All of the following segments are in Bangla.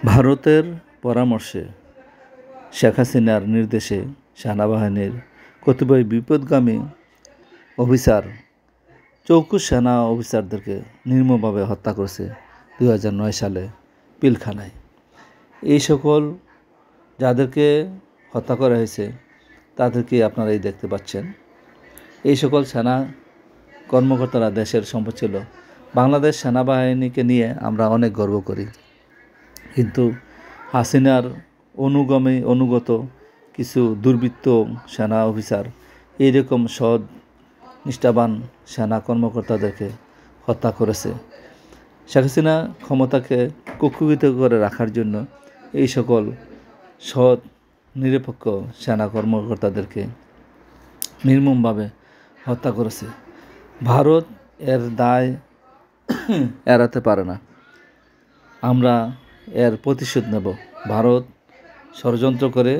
ভারতের পরামর্শে শেখ হাসিনার নির্দেশে সেনাবাহিনীর কতিপয় বিপথগামী অফিসার চৌকুশ সেনা অফিসারদেরকে নির্মমভাবে হত্যা করেছে 2009 সালে পিলখানায়। এই সকল যাদেরকে হত্যা করা হয়েছে তাদেরকে আপনারা এই দেখতে পাচ্ছেন। এই সকল সেনা কর্মকর্তারা দেশের সম্পদ ছিল। বাংলাদেশ সেনাবাহিনীকে নিয়ে আমরা অনেক গর্ব করি, কিন্তু হাসিনার অনুগত কিছু দুর্বৃত্ত সেনা অফিসার এইরকম সৎ নিষ্ঠাবান সেনা কর্মকর্তাদেরকে হত্যা করেছে। শেখ হাসিনা ক্ষমতাকে কুক্ষিগত করে রাখার জন্য এই সকল সৎ নিরপেক্ষ সেনা কর্মকর্তাদেরকে নির্মমভাবে হত্যা করেছে। ভারত এর দায় এড়াতে পারে না। আমরা এর প্রতিশোধ নেব। ভারত ষড়যন্ত্র করে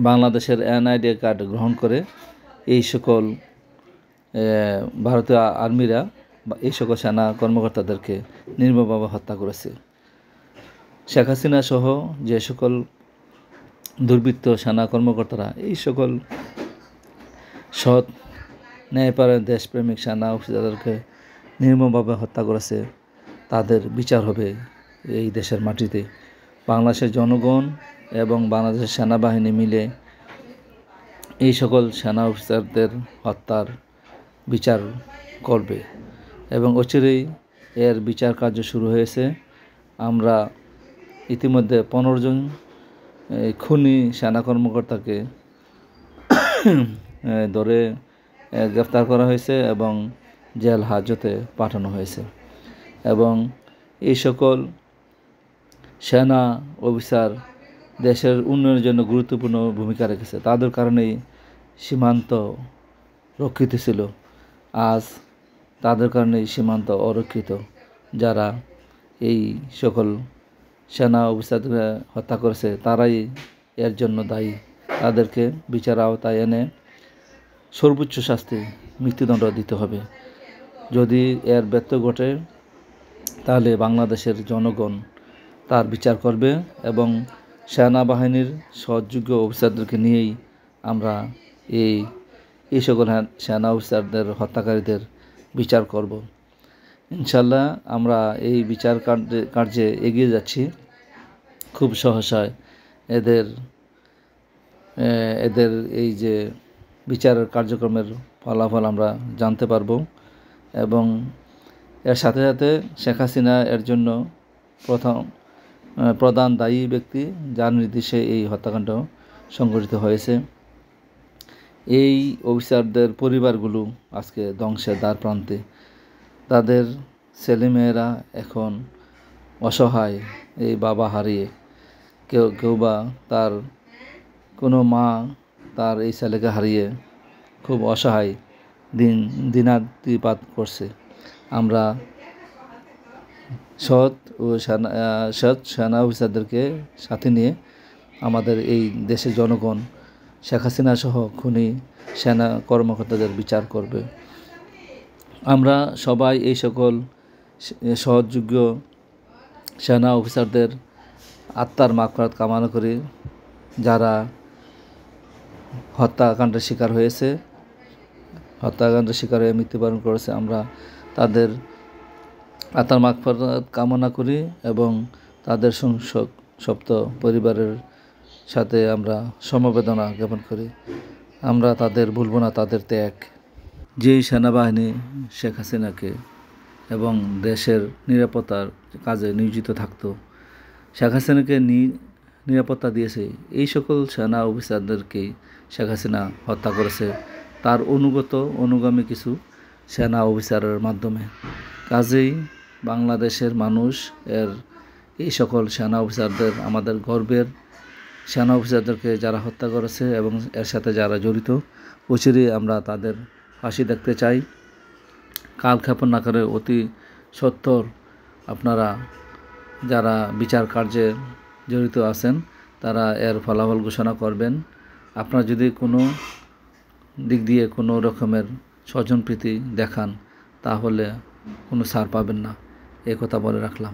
বাংলাদেশের NID কার্ড গ্রহণ করে এই সকল ভারতীয় আর্মিরা এই সকল সেনা কর্মকর্তাদেরকে নির্মমভাবে হত্যা করেছে। শেখ হাসিনা সহ যে সকল দুর্বৃত্ত সেনা কর্মকর্তারা এই সকল সৎ ন্যায়পরায়ণ দেশপ্রেমিক সেনা অফিসারদেরকে নির্মমভাবে হত্যা করেছে, তাদের বিচার হবে এই দেশের মাটিতে। বাংলাদেশের জনগণ এবং বাংলাদেশের সেনাবাহিনী মিলে এই সকল সেনা অফিসারদের হত্যার বিচার করবে এবং অচিরেই এর বিচার কার্য শুরু হয়েছে। আমরা ইতিমধ্যে 15 জন খুনি সেনা কর্মকর্তাকে ধরে গ্রেফতার করা হয়েছে এবং জেল হাজতে পাঠানো হয়েছে। এবং এই সকল সেনা অফিসার দেশের উন্নয়নের জন্য গুরুত্বপূর্ণ ভূমিকা রেখেছে। তাদের কারণেই সীমান্ত রক্ষিত ছিল। আজ তাদের কারণেই সীমান্ত অরক্ষিত। যারা এই সকল সেনা অফিসারদের হত্যা করেছে তারাই এর জন্য দায়ী। তাদেরকে বিচার আওতায় এনে সর্বোচ্চ শাস্তি, মৃত্যুদণ্ড দিতে হবে। যদি এর ব্যত্যয় ঘটে তাহলে বাংলাদেশের জনগণ তার বিচার করবে এবং সেনাবাহিনীর সহযোগ্য অফিসারদেরকে নিয়েই আমরা এই সকল সেনা অফিসারদের হত্যাকারীদের বিচার করব। ইনশাল্লাহ আমরা এই বিচার কার্যে এগিয়ে যাচ্ছি। খুব সহসায় এদের এই যে বিচারের কার্যক্রমের ফলাফল আমরা জানতে পারবো এবং এর সাথে সাথে শেখ হাসিনা এর জন্য প্রধান দায়ী ব্যক্তি, যার নির্দেশে এই হত্যাকাণ্ড সংঘটিত হয়েছে। এই অফিসারদের পরিবারগুলো আজকে ধ্বংসের দ্বার প্রান্তে। তাদের ছেলেমেয়েরা এখন অসহায়, এই বাবা হারিয়ে। কেউ বা তার কোনো মা তার এই ছেলেকে হারিয়ে খুব অসহায় দিনাতিপাত করছে। আমরা সৎ সেনা অফিসারদেরকে সাথে নিয়ে আমাদের এই দেশের জনগণ শেখ হাসিনা সহ খুনি সেনা কর্মকর্তাদের বিচার করবে। আমরা সবাই এই সকল সহযোগ্য সেনা অফিসারদের আত্মার মাগফিরাত কামনা করি। যারা হত্যাকাণ্ডের শিকার হয়ে মৃত্যুবরণ করেছে, আমরা তাদের আত্মার মাগফিরাত কামনা করি এবং তাদের শোকসপ্ত পরিবারের সাথে আমরা সমবেদনা জ্ঞাপন করি। আমরা তাদের ভুলব না, তাদের ত্যাগ। যেই সেনাবাহিনী শেখ হাসিনাকে এবং দেশের নিরাপত্তার কাজে নিয়োজিত থাকতো, শেখ হাসিনাকে নিরাপত্তা দিয়েছে, এই সকল সেনা অফিসারদেরকেই শেখ হাসিনা হত্যা করেছে তার অনুগামী কিছু সেনা অফিসারের মাধ্যমে। কাজেই বাংলাদেশের মানুষ এই সকল সেনা অফিসারদের, আমাদের গর্বের সেনা অফিসারদেরকে যারা হত্যা করেছে এবং এর সাথে যারা জড়িত, অচিরেই আমরা তাদের ফাঁসি দেখতে চাই। কালক্ষেপণ না করে অতি সত্বর আপনারা যারা বিচার কার্যে জড়িত আছেন তারা এর ফলাফল ঘোষণা করবেন। আপনারা যদি কোনো দিক দিয়ে কোনো রকমের স্বজনপ্রীতি দেখান তাহলে কোনো ছাড় পাবেন না, এই কথা বলে রাখলাম।